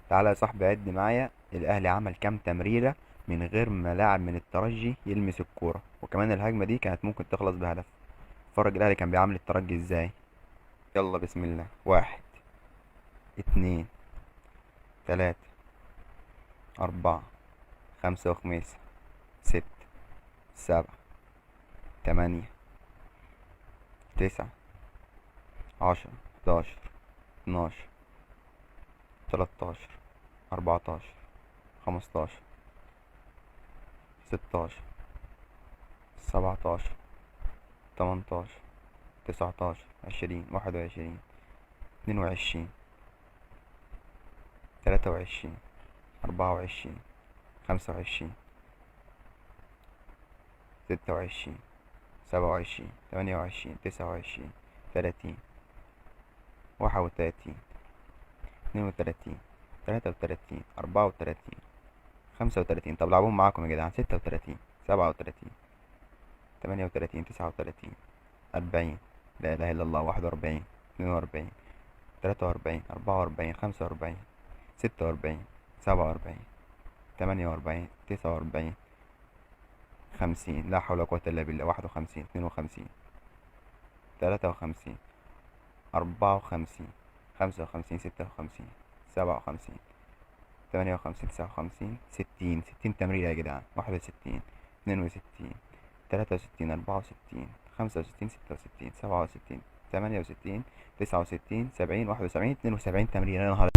تعالى يا صاحبي عد معايا الاهلي عمل كام تمريرة من غير ما لاعب من الترجي يلمس الكورة، وكمان الهجمة دي كانت ممكن تخلص بهدف. اتفرج الاهلي كان بيعامل الترجي ازاي. يلا بسم الله. واحد، اتنين، تلاتة، اربعة، خمسة وخميسة، ستة، سبعة، تمانية، تسعة، عشرة، حداشر، اتناشر، تلاتاشر، اربعتاشر، خمستاشر، ستاشر، سبعتاشر، تمنتاشر، تسعتاشر، عشرين، واحد وعشرين، اتنين وعشرين، تلاتة وعشرين، أربعة وعشرين، خمسة وعشرين، ستة وعشرين، سبعة وعشرين، تمانية وعشرين، تسعة وعشرين، تلاتين، واحد وتلاتين، اتنين وتلاتين، تلاتة وتلاتين، أربعة وتلاتين، خمسة وتلاتين. طب لعبهم معاكم يا جدعان. ستة وتلاتين، سبعة وتلاتين، تمانية وتلاتين، تسعة وتلاتين، أربعين، لا إله إلا الله، واحد وأربعين، اتنين وأربعين، تلاتة وأربعين، أربعة وأربعين، خمسة وأربعين، ستة وأربعين، سبعة وأربعين، تمانية وأربعين، تسعة وأربعين، خمسين، لا حول ولا قوة إلا بالله، واحد وخمسين، اتنين وخمسين، تلاتة وخمسين، أربعة وخمسين، خمسة وخمسين، ستة وخمسين، سبعة وخمسين، تمانية وخمسين، تسعة وخمسين، ستين. ستين تمريرة يا جدعان. واحد وستين، اتنين وستين، تلاتة وستين، أربعة وستين، خمسة وستين، ستة وستين، سبعة وستين، تمانية وستين، تسعة وستين، سبعين، واحد وسبعين، اتنين وسبعين تمريرة. يا نهار